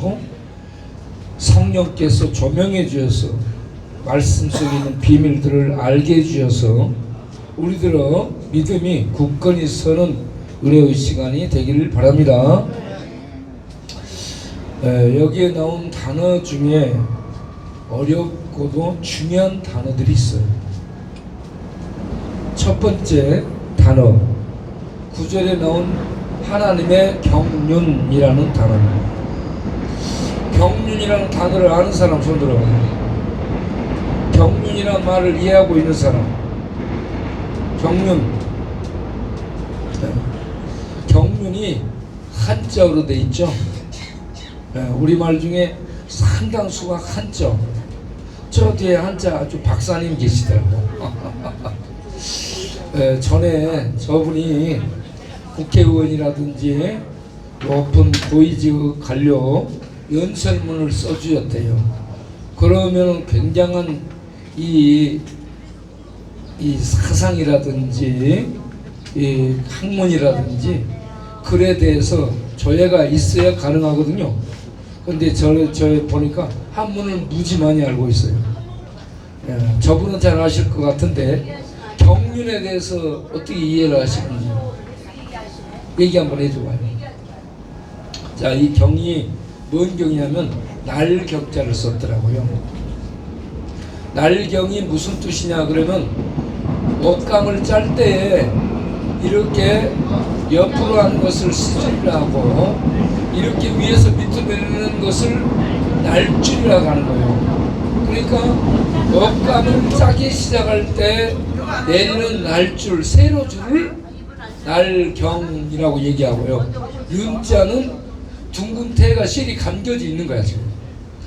주시고 성령께서 조명해 주셔서 말씀 속에 있는 비밀들을 알게 해주셔서 우리들의 믿음이 굳건히 서는 은혜의 시간이 되기를 바랍니다. 여기에 나온 단어 중에 어렵고도 중요한 단어들이 있어요. 첫 번째 단어, 9절에 나온 하나님의 경륜이라는 단어입니다. 경륜이라는 단어를 아는 사람 손 들어봐요. 경륜이라는 말을 이해하고 있는 사람. 경륜이 한자어로 돼 있죠. 우리말 중에 상당수가 한자. 저 뒤에 한자 아주 박사님 계시더라고. 전에 저분이 국회의원이라든지 높은 고위직 관료 연설문을 써주었대요. 그러면 굉장한 이 사상이라든지 이 학문이라든지 글에 대해서 조예가 있어야 가능하거든요. 근데 저 보니까 한문을 무지 많이 알고 있어요. 저분은 잘 아실 것 같은데 경륜에 대해서 어떻게 이해를 하시는지 얘기 한번 해줘봐요. 자, 이 경이 뭔 경이냐면 날경자를 썼더라고요. 날경이 무슨 뜻이냐 그러면 옷감을 짤 때에 이렇게 옆으로 하는 것을 시줄이라고 이렇게 위에서 밑으로 내리는 것을 날줄이라고 하는 거예요. 그러니까 옷감을 짜기 시작할 때 내리는 날줄, 세로줄을 날경이라고 얘기하고요. 윤자는 둥근 태가 실이 감겨져 있는 거야. 지금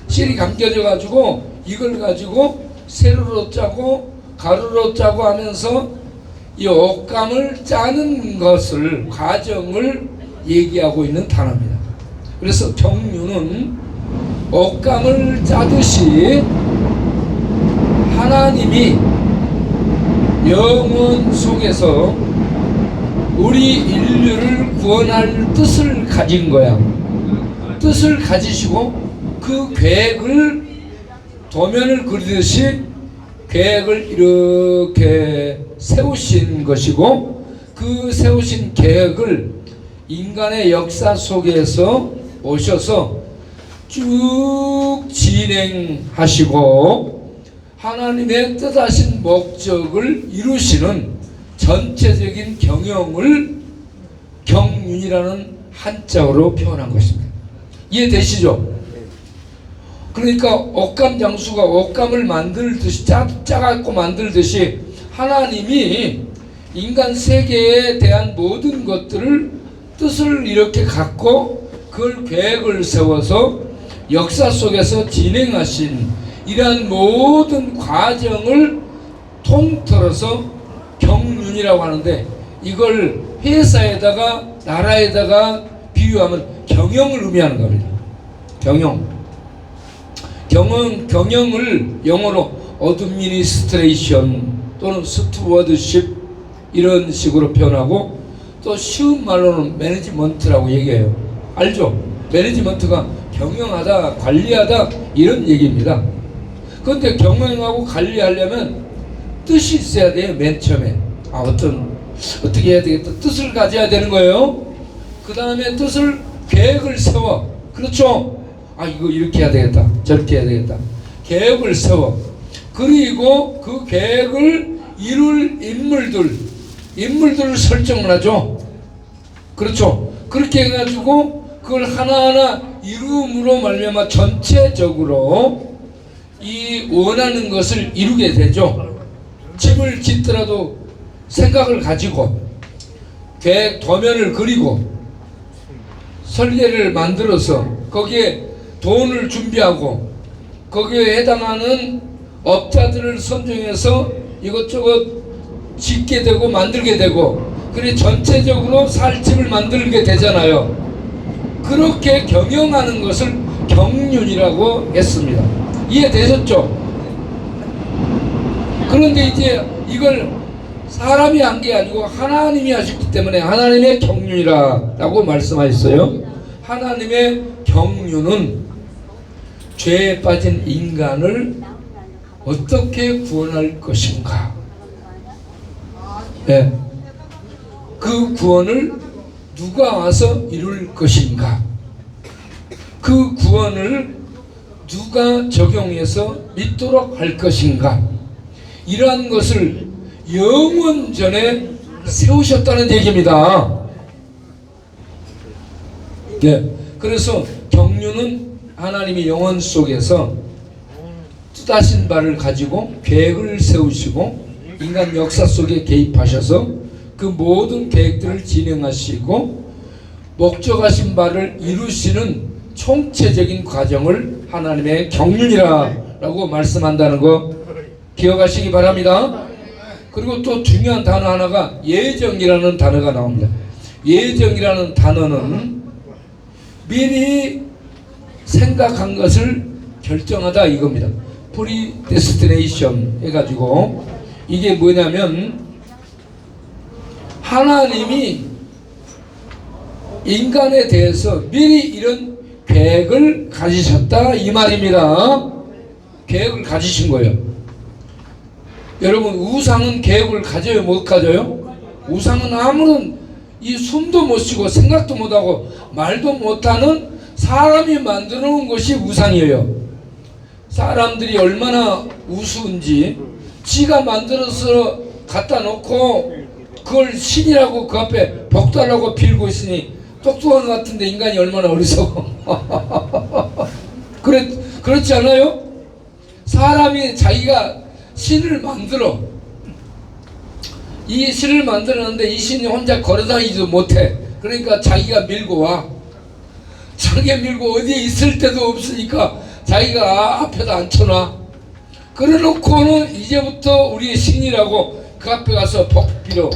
실이 감겨져 가지고 이걸 가지고 세로로 짜고 가로로 짜고 하면서 이 옷감을 짜는 것을 과정을 얘기하고 있는 단어입니다. 그래서 경륜은 옷감을 짜듯이 하나님이 영원 속에서 우리 인류를 구원할 뜻을 가진 거야. 뜻을 가지시고 그 계획을 도면을 그리듯이 계획을 이렇게 세우신 것이고 그 세우신 계획을 인간의 역사 속에서 오셔서 쭉 진행하시고 하나님의 뜻하신 목적을 이루시는 전체적인 경영을 경륜이라는 한자어로 표현한 것입니다. 이해되시죠? 그러니까 옷감 장수가 옷감을 만들듯이 짜갖고 만들듯이 하나님이 인간 세계에 대한 모든 것들을 뜻을 이렇게 갖고 그걸 계획을 세워서 역사 속에서 진행하신 이러한 모든 과정을 통틀어서 경륜이라고 하는데 이걸 회사에다가 나라에다가 비유하면 경영을 의미하는 겁니다. 경영을 영어로 어드미니스트레이션 또는 스튜어드십 이런 식으로 표현하고 또 쉬운 말로는 매니지먼트라고 얘기해요. 알죠? 매니지먼트가 경영하다, 관리하다 이런 얘기입니다. 그런데 경영하고 관리하려면 뜻이 있어야 돼요. 맨 처음에 어떻게 해야 되겠다 뜻을 가져야 되는 거예요. 그 다음에 뜻을 계획을 세워. 그렇죠? 이거 이렇게 해야 되겠다 저렇게 해야 되겠다 계획을 세워. 그리고 그 계획을 이룰 인물들을 설정을 하죠. 그렇죠? 그렇게 해가지고 그걸 하나하나 이루음으로 말미암아 전체적으로 이 원하는 것을 이루게 되죠. 집을 짓더라도 생각을 가지고 계획 도면을 그리고 설계를 만들어서 거기에 돈을 준비하고 거기에 해당하는 업자들을 선정해서 이것저것 짓게 되고 만들게 되고 그래 전체적으로 살 집을 만들게 되잖아요. 그렇게 경영하는 것을 경륜이라고 했습니다. 이해되셨죠? 그런데 이제 이걸 사람이 한 게 아니고 하나님이 하셨기 때문에 하나님의 경륜이라고 말씀하셨어요. 하나님의 경륜은 죄에 빠진 인간을 어떻게 구원할 것인가? 네. 그 구원을 누가 와서 이룰 것인가? 그 구원을 누가 적용해서 믿도록 할 것인가? 이러한 것을 영원전에 세우셨다는 얘기입니다. 네. 그래서 경륜은 하나님이 영원 속에서 뜻하신 바를 가지고 계획을 세우시고 인간 역사 속에 개입하셔서 그 모든 계획들을 진행하시고 목적하신 바를 이루시는 총체적인 과정을 하나님의 경륜이라고 말씀한다는 거 기억하시기 바랍니다. 그리고 또 중요한 단어 하나가 예정이라는 단어가 나옵니다. 예정이라는 단어는 미리 생각한 것을 결정하다 이겁니다. 프리데스티네이션 해가지고 이게 뭐냐면 하나님이 인간에 대해서 미리 이런 계획을 가지셨다 이 말입니다. 계획을 가지신 거예요. 여러분 우상은 계획을 가져요 못 가져요? 우상은 아무런 이 숨도 못 쉬고 생각도 못하고 말도 못하는 사람이 만들어 놓은 것이 우상이에요. 사람들이 얼마나 우스운지 지가 만들어서 갖다 놓고 그걸 신이라고 그 앞에 복달라고 빌고 있으니 똑똑한 것 같은데 인간이 얼마나 어리석어. 그렇지 않아요? 사람이 자기가 신을 만들어 이 신을 만들었는데 이 신이 혼자 걸어다니지도 못해. 그러니까 자기가 밀고 와. 자기가 밀고 어디에 있을 데도 없으니까 자기가 앞에다 앉혀놔. 그래놓고는 이제부터 우리의 신이라고 그 앞에 가서 복 빌어.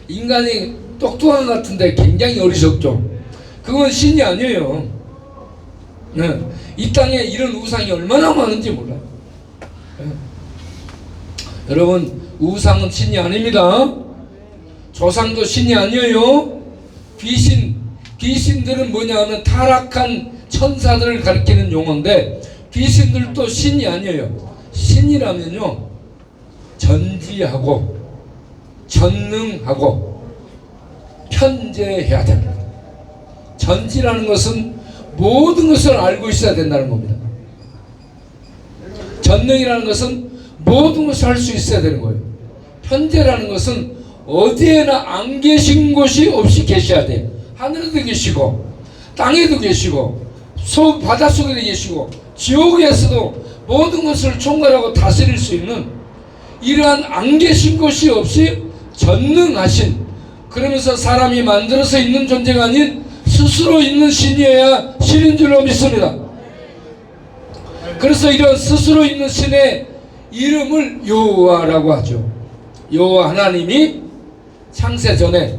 인간이 똑똑한 것 같은데 굉장히 어리석죠. 그건 신이 아니에요. 네. 이 땅에 이런 우상이 얼마나 많은지 몰라요. 네. 여러분 우상은 신이 아닙니다. 조상도 신이 아니에요. 귀신들은 뭐냐 하면 타락한 천사들을 가리키는 용어인데 귀신들도 신이 아니에요. 신이라면요 전지하고 전능하고 편재해야 됩니다. 전지라는 것은 모든 것을 알고 있어야 된다는 겁니다. 전능이라는 것은 모든 것을 할 수 있어야 되는 거예요. 편재라는 것은 어디에나 안 계신 곳이 없이 계셔야 돼요. 하늘에도 계시고 땅에도 계시고 바닷속에도 계시고 지옥에서도 모든 것을 총괄하고 다스릴 수 있는 이러한 안 계신 곳이 없이 전능하신, 그러면서 사람이 만들어서 있는 존재가 아닌 스스로 있는 신이어야 신인 줄로 믿습니다. 그래서 이런 스스로 있는 신의 이름을 여호와라고 하죠. 여호와 하나님이 창세 전에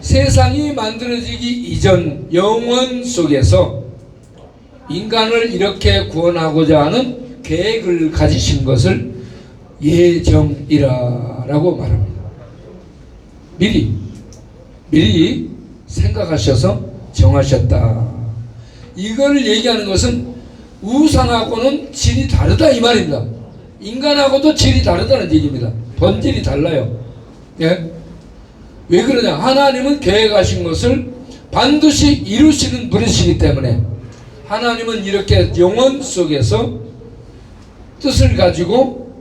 세상이 만들어지기 이전 영원 속에서 인간을 이렇게 구원하고자 하는 계획을 가지신 것을 예정이라고 말합니다. 미리 생각하셔서 정하셨다. 이걸 얘기하는 것은 우상하고는 질이 다르다 이 말입니다. 인간하고도 질이 다르다는 얘기입니다. 본질이 달라요. 예? 왜 그러냐? 하나님은 계획하신 것을 반드시 이루시는 분이시기 때문에 하나님은 이렇게 영원 속에서 뜻을 가지고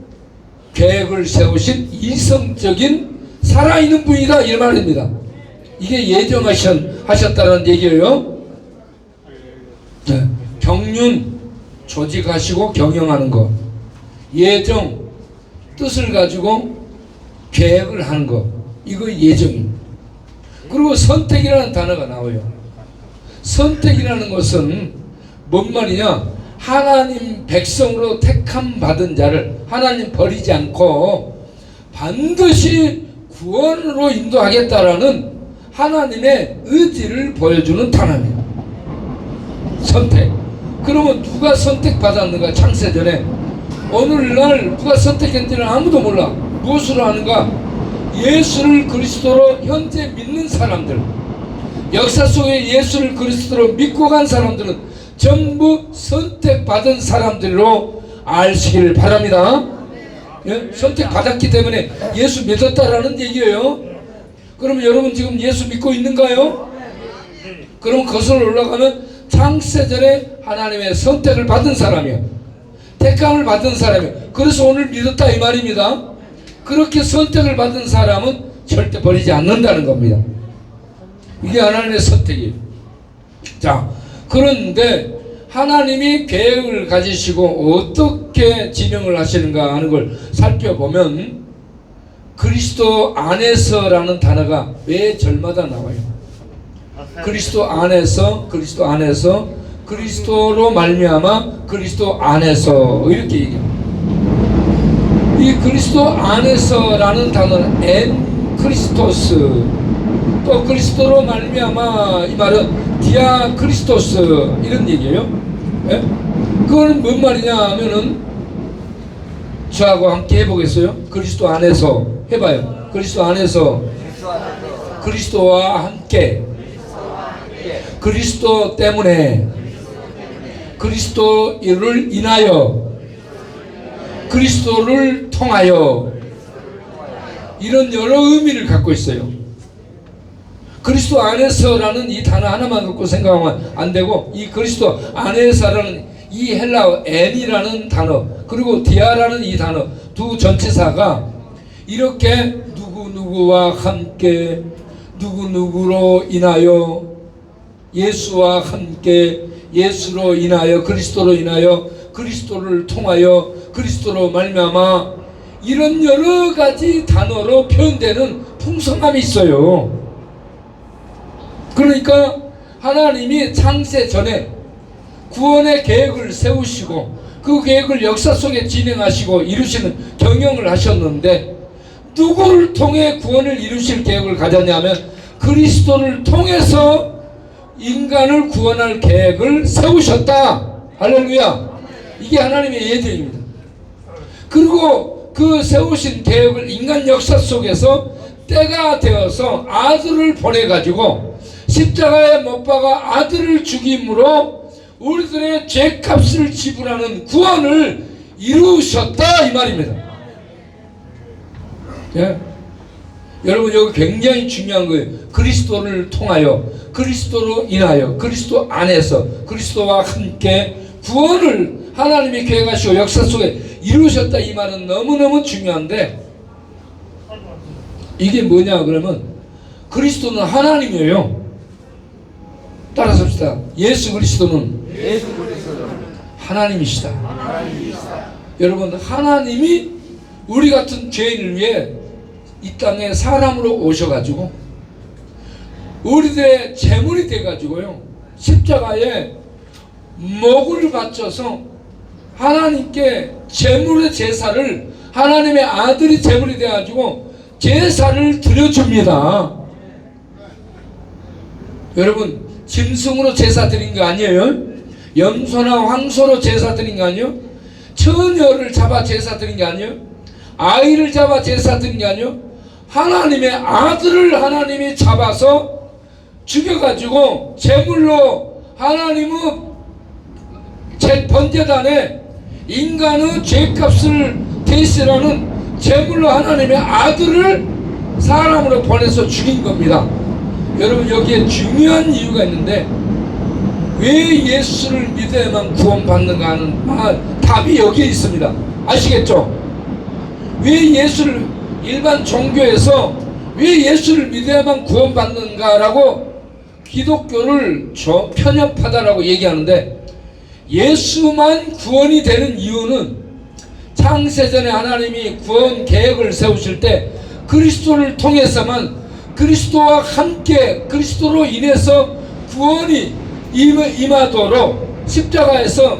계획을 세우신 이성적인 살아있는 분이다 이 말입니다. 이게 예정하셨다는 얘기예요. 네. 경륜 조직하시고 경영하는 것, 예정 뜻을 가지고 계획을 하는 것, 이거 예정입니다. 그리고 선택이라는 단어가 나와요. 선택이라는 것은 뭔 말이냐? 하나님 백성으로 택함 받은 자를 하나님 버리지 않고 반드시 구원으로 인도하겠다라는 하나님의 의지를 보여주는 단어입니다. 선택. 그러면 누가 선택받았는가? 창세전에 오늘날 누가 선택했는지는 아무도 몰라. 무엇으로 하는가? 예수를 그리스도로 현재 믿는 사람들, 역사 속에 예수를 그리스도로 믿고 간 사람들은 전부 선택받은 사람들로 아시기를 바랍니다. 예? 선택받았기 때문에 예수 믿었다라는 얘기예요. 그러면 여러분 지금 예수 믿고 있는가요? 그럼 거슬러 올라가면 창세전에 하나님의 선택을 받은 사람이요, 택함을 받은 사람이요, 그래서 오늘 믿었다 이 말입니다. 그렇게 선택을 받은 사람은 절대 버리지 않는다는 겁니다. 이게 하나님의 선택이에요. 자, 그런데 하나님이 계획을 가지시고 어떻게 진행을 하시는가 하는 걸 살펴보면 그리스도 안에서라는 단어가 매 절마다 나와요. 그리스도 안에서, 그리스도 안에서, 그리스도로 말미암아, 그리스도 안에서, 이렇게 얘기해요. 이 그리스도 안에서라는 단어는 엔 크리스토스, 또 그리스도로 말미암아, 이 말은 디아 크리스토스, 이런 얘기예요. 예? 그건 뭔 말이냐 하면은 저하고 함께 해보겠어요? 그리스도 안에서 해봐요. 그리스도 안에서, 그리스도와 함께, 그리스도 때문에, 그리스도를 인하여, 그리스도를 통하여, 이런 여러 의미를 갖고 있어요. 그리스도 안에서라는 이 단어 하나만 놓고 생각하면 안 되고, 이 그리스도 안에서라는 이 헬라어 n이라는 단어, 그리고 디아라는 이 단어 두 전치사가 이렇게 누구누구와 함께, 누구누구로 인하여, 예수와 함께, 예수로 인하여, 그리스도로 인하여, 그리스도를 통하여, 그리스도로 말미암아, 이런 여러 가지 단어로 표현되는 풍성함이 있어요. 그러니까 하나님이 창세 전에 구원의 계획을 세우시고 그 계획을 역사 속에 진행하시고 이루시는 경영을 하셨는데, 누구를 통해 구원을 이루실 계획을 가졌냐면 그리스도를 통해서 인간을 구원할 계획을 세우셨다. 할렐루야. 이게 하나님의 예정입니다. 그리고 그 세우신 계획을 인간 역사 속에서 때가 되어서 아들을 보내가지고 십자가에 못 박아 아들을 죽임으로 우리들의 죄값을 지불하는 구원을 이루셨다 이 말입니다. 예? 여러분 여기 굉장히 중요한 거예요. 그리스도를 통하여, 그리스도로 인하여, 그리스도 안에서, 그리스도와 함께 구원을 하나님이 계획하시고 역사 속에 이루셨다 이 말은 너무너무 중요한데, 이게 뭐냐 그러면 그리스도는 하나님이에요. 따라서 합시다. 예수 그리스도는 하나님이시다. 여러분 하나님이 우리 같은 죄인을 위해 이 땅에 사람으로 오셔가지고 우리들의 제물이 돼가지고요, 십자가에 목을 바쳐서 하나님께 제물의 제사를, 하나님의 아들이 제물이 돼가지고 제사를 드려줍니다. 여러분 짐승으로 제사 드린 거 아니에요? 염소나 황소로 제사 드린 거 아니에요? 처녀를 잡아 제사 드린 게 아니에요? 아이를 잡아 제사 드린 게 아니에요? 하나님의 아들을 하나님이 잡아서 죽여가지고 제물로 하나님의 번제단에 인간의 죄값을 대신하는 제물로 하나님의 아들을 사람으로 보내서 죽인 겁니다. 여러분 여기에 중요한 이유가 있는데, 왜 예수를 믿어야만 구원받는가 하는 답이 여기에 있습니다. 아시겠죠? 왜 예수를, 일반 종교에서 왜 예수를 믿어야만 구원받는가라고 기독교를 편협하다라고 얘기하는데, 예수만 구원이 되는 이유는 창세전에 하나님이 구원 계획을 세우실 때 그리스도를 통해서만, 그리스도와 함께, 그리스도로 인해서 구원이 임하도록, 십자가에서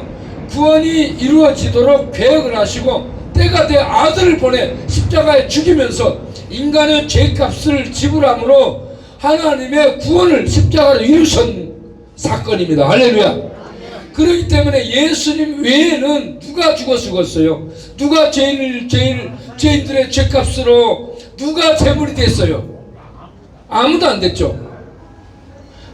구원이 이루어지도록 계획을 하시고 때가 돼 아들을 보내 십자가에 죽이면서 인간의 죄값을 지불함으로 하나님의 구원을 십자가로 이루신 사건입니다. 할렐루야. 그렇기 때문에 예수님 외에는 누가 죽었어요? 누가 죄인들의 죄값으로 누가 제물이 됐어요? 아무도 안 됐죠.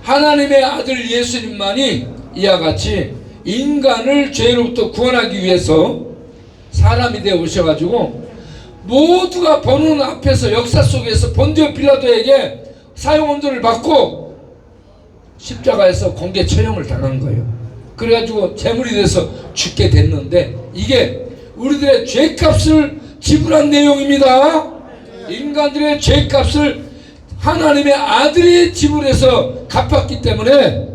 하나님의 아들 예수님만이 이와 같이 인간을 죄로부터 구원하기 위해서 사람이 되어 오셔가지고 모두가 보는 앞에서 역사 속에서 본디오 빌라도에게 사형언도를 받고 십자가에서 공개 처형을 당한 거예요. 그래가지고 제물이 돼서 죽게 됐는데 이게 우리들의 죄값을 지불한 내용입니다. 인간들의 죄값을 하나님의 아들이 지불해서 갚았기 때문에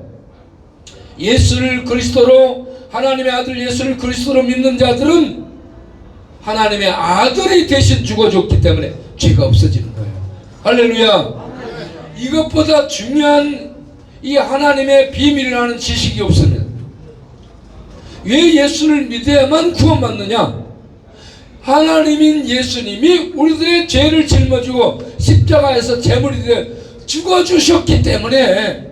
예수를 그리스도로 하나님의 아들 예수를 그리스도로 믿는 자들은 하나님의 아들이 대신 죽어줬기 때문에 죄가 없어지는 거예요. 할렐루야. 이것보다 중요한 이 하나님의 비밀이라는 지식이 없습니다. 왜 예수를 믿어야만 구원받느냐? 하나님인 예수님이 우리들의 죄를 짊어지고 십자가에서 제물이 되어 죽어주셨기 때문에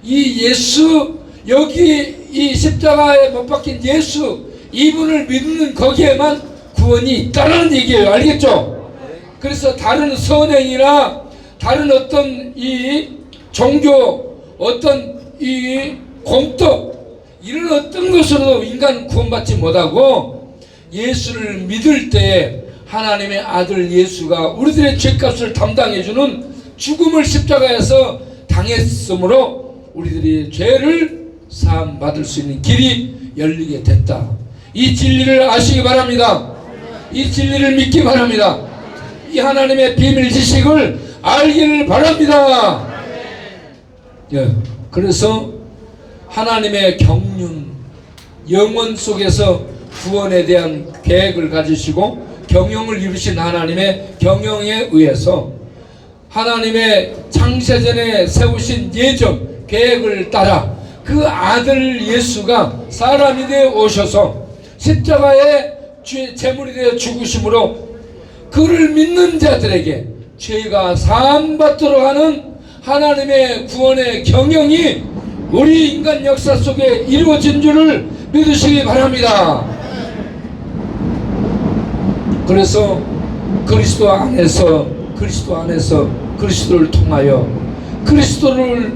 이 예수, 여기 이 십자가에 못 박힌 예수 이분을 믿는 거기에만 구원이 있다는 얘기예요. 알겠죠? 그래서 다른 선행이나 다른 어떤 이 종교, 어떤 이 공덕 이런 어떤 것으로도 인간은 구원받지 못하고 예수를 믿을 때 하나님의 아들 예수가 우리들의 죄값을 담당해주는 죽음을 십자가에서 당했으므로 우리들이 죄를 사함 받을 수 있는 길이 열리게 됐다. 이 진리를 아시기 바랍니다. 이 진리를 믿기 바랍니다. 이 하나님의 비밀 지식을 알기를 바랍니다. 예, 그래서 하나님의 경륜, 영원 속에서 구원에 대한 계획을 가지시고 경영을 이루신 하나님의 경영에 의해서 하나님의 창세전에 세우신 예정 계획을 따라 그 아들 예수가 사람이 되어 오셔서 십자가에 제물이 되어 죽으심으로 그를 믿는 자들에게 죄가 사함받도록 하는 하나님의 구원의 경영이 우리 인간 역사 속에 이루어진 줄을 믿으시기 바랍니다. 그래서 그리스도 안에서 그리스도를 통하여 그리스도를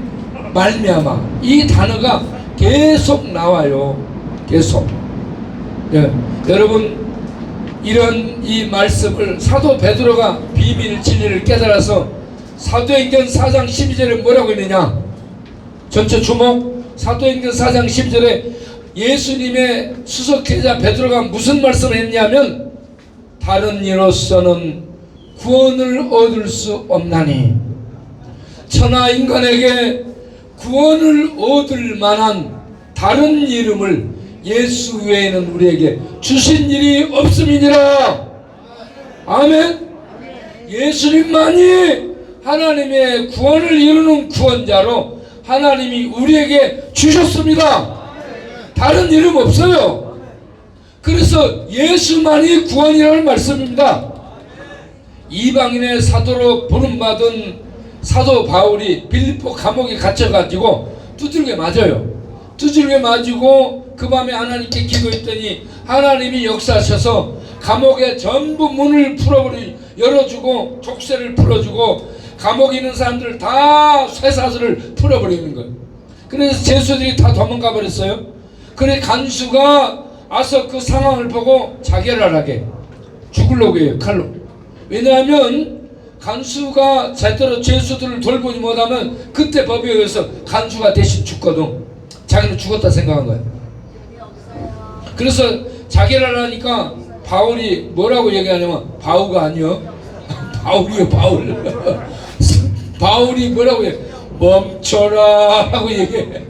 말미암아 이 단어가 계속 나와요. 계속. 예, 여러분 이런 이 말씀을 사도 베드로가 비밀 진리를 깨달아서 사도행전 4장 12절에 뭐라고 했느냐? 전체 주목. 사도행전 4장 12절에 예수님의 수석제자 베드로가 무슨 말씀을 했냐면 다른 이로서는 구원을 얻을 수 없나니 천하 인간에게 구원을 얻을 만한 다른 이름을 예수 외에는 우리에게 주신 일이 없음이니라. 아멘. 예수님만이 하나님의 구원을 이루는 구원자로 하나님이 우리에게 주셨습니다. 다른 이름 없어요. 그래서 예수만이 구원이라는 말씀입니다. 이방인의 사도로 부름받은 사도 바울이 빌립보 감옥에 갇혀가지고 두들겨 맞아요. 두들겨 맞고 그 밤에 하나님께 기도했더니 하나님이 역사하셔서 감옥의 전부 문을 열어주고 족쇄를 풀어주고 감옥에 있는 사람들 다 쇠사슬을 풀어버리는 거예요. 그래서 죄수들이 다 도망가 버렸어요. 그래 간수가 와서 그 상황을 보고 자결하게 죽으려고 해요. 칼로. 왜냐하면 간수가 제대로 죄수들을 돌보지 못하면 그때 법에 의해서 간수가 대신 죽거든. 자기는 죽었다 생각한 거야. 그래서 자결하려니까 바울이 뭐라고 얘기하냐면 바우가 아니요. 바울이요 바울. 바울이 뭐라고 해? 멈춰라 하고 얘기해.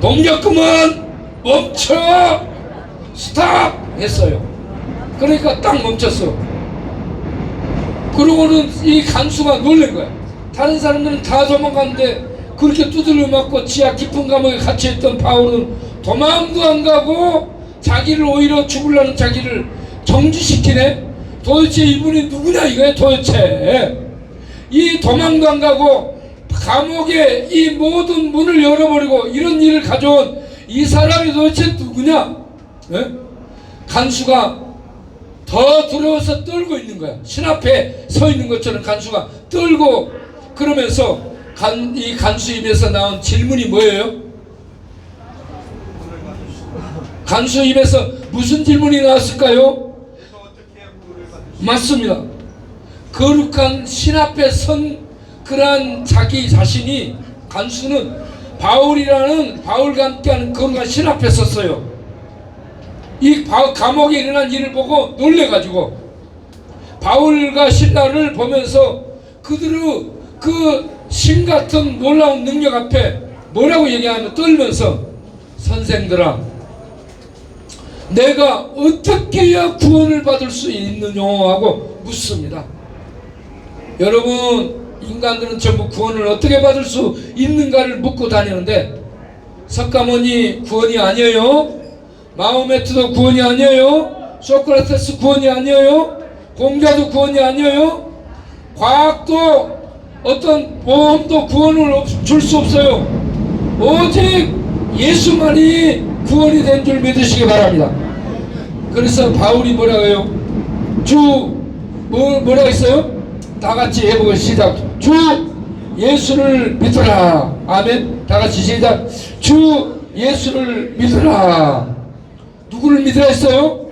동력 그만 멈춰 스탑 했어요. 그러니까 딱 멈췄어. 그러고는 이 간수가 놀란 거야. 다른 사람들은 다 도망갔는데 그렇게 두들겨 맞고 지하 깊은 감옥에 갇혀있던 바울은 도망도 안 가고 자기를 오히려 죽으려는 자기를 정지시키네. 도대체 이분이 누구냐 이거야. 도대체 이 도망도 안 가고 감옥에 이 모든 문을 열어버리고 이런 일을 가져온 이 사람이 도대체 누구냐. 예? 간수가 더 두려워서 떨고 있는 거야. 신 앞에 서 있는 것처럼 간수가 떨고 그러면서 이 간수 입에서 나온 질문이 뭐예요? 간수 입에서 무슨 질문이 나왔을까요? 맞습니다. 거룩한 신 앞에 선 그러한 자기 자신이, 간수는 바울과 함께하는 거룩한 신 앞에 섰어요. 이 감옥에 일어난 일을 보고 놀래가지고 바울과 실라를 보면서 그들의 그 신같은 놀라운 능력 앞에 뭐라고 얘기하면 떨면서, 선생들아, 내가 어떻게 해야 구원을 받을 수 있느냐 하고 묻습니다. 여러분, 인간들은 전부 구원을 어떻게 받을 수 있는가를 묻고 다니는데, 석가모니 구원이 아니에요. 마호메트도 구원이 아니에요. 소크라테스 구원이 아니에요. 공자도 구원이 아니에요. 과학도 어떤 모험도 구원을 줄 수 없어요. 오직 예수만이 구원이 된 줄 믿으시기 바랍니다. 그래서 바울이 뭐라고 해요? 뭐라고 했어요? 다 같이 해보고 시작. 주 예수를 믿으라. 아멘. 다 같이 시작. 주 예수를 믿으라. 누구를 믿으라 했어요?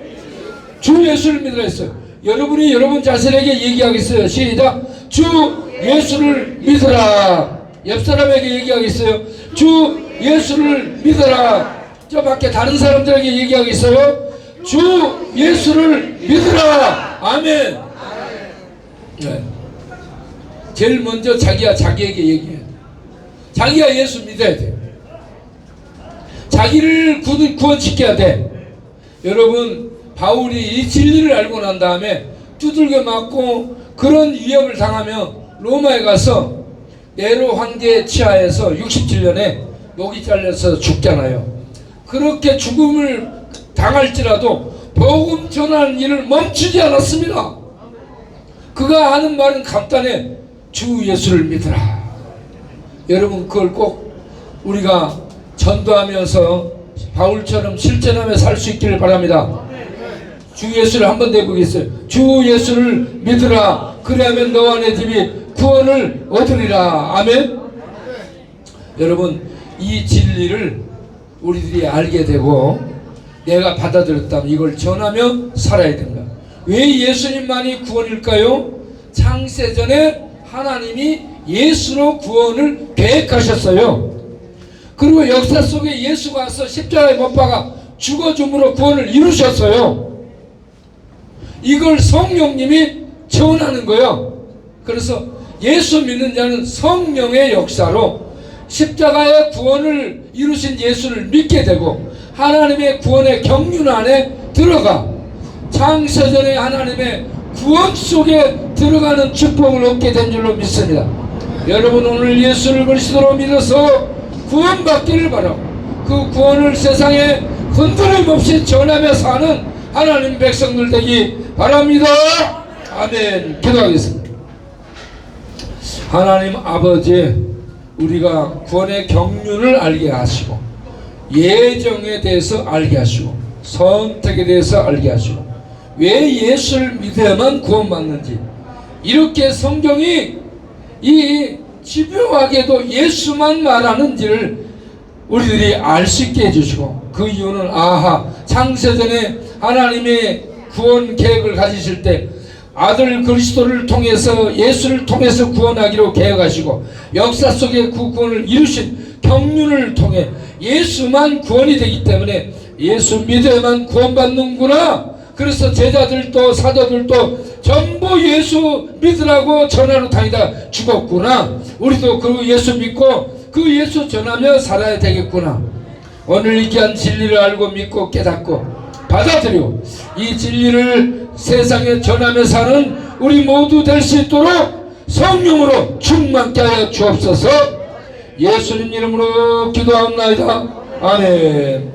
주 예수를 믿으라 했어요. 여러분이 여러분 자신에게 얘기하겠어요. 시작. 주 예수를 믿으라. 옆 사람에게 얘기하겠어요. 주 예수를 믿으라. 저 밖에 다른 사람들에게 얘기하겠어요. 주 예수를 믿으라. 아멘. 네. 제일 먼저 자기에게 얘기해요. 자기가 예수 믿어야 돼. 자기를 구원시켜야 돼. 여러분, 바울이 이 진리를 알고 난 다음에 두들겨 맞고 그런 위협을 당하며 로마에 가서 네로 황제 치하에서 67년에 목이 잘려서 죽잖아요. 그렇게 죽음을 당할지라도 복음 전하는 일을 멈추지 않았습니다. 그가 하는 말은 간단해. 주 예수를 믿으라. 여러분, 그걸 꼭 우리가 전도하면서 바울처럼 실천하며 살 수 있기를 바랍니다. 주 예수를 한번 내보겠어요. 주 예수를 믿으라. 그리하면 너와 내 집이 구원을 얻으리라. 아멘. 여러분, 이 진리를 우리들이 알게 되고 내가 받아들였다면 이걸 전하며 살아야 된다. 왜 예수님만이 구원일까요? 창세전에 하나님이 예수로 구원을 계획하셨어요. 그리고 역사 속에 예수가 와서 십자가에 못 박아 죽어줌으로 구원을 이루셨어요. 이걸 성령님이 전하는 거예요. 그래서 예수 믿는 자는 성령의 역사로 십자가의 구원을 이루신 예수를 믿게 되고 하나님의 구원의 경륜 안에 들어가 창세전에 하나님의 구원 속에 들어가는 축복을 얻게 된 줄로 믿습니다. 여러분, 오늘 예수를 그리스도로 믿어서 구원받기를 바라고 그 구원을 세상에 흔들림 없이 전하며 사는 하나님 백성들 되기 바랍니다. 아멘. 기도하겠습니다. 하나님 아버지, 우리가 구원의 경륜을 알게 하시고 예정에 대해서 알게 하시고 선택에 대해서 알게 하시고 왜 예수를 믿어야만 구원받는지, 이렇게 성경이 이 집요하게도 예수만 말하는지를 우리들이 알 수 있게 해주시고, 그 이유는 창세전에 하나님의 구원 계획을 가지실 때 아들 그리스도를 통해서, 예수를 통해서 구원하기로 계획하시고 역사 속에 그 구원을 이루신 경륜을 통해 예수만 구원이 되기 때문에 예수 믿어야만 구원받는구나. 그래서 제자들도 사도들도 전부 예수 믿으라고 전하러 다니다 죽었구나. 우리도 그 예수 믿고 그 예수 전하며 살아야 되겠구나. 오늘 이 귀한 진리를 알고 믿고 깨닫고 받아들이고 이 진리를 세상에 전하며 사는 우리 모두 될 수 있도록 성령으로 충만케 하여 주옵소서. 예수님 이름으로 기도하옵나이다. 아멘.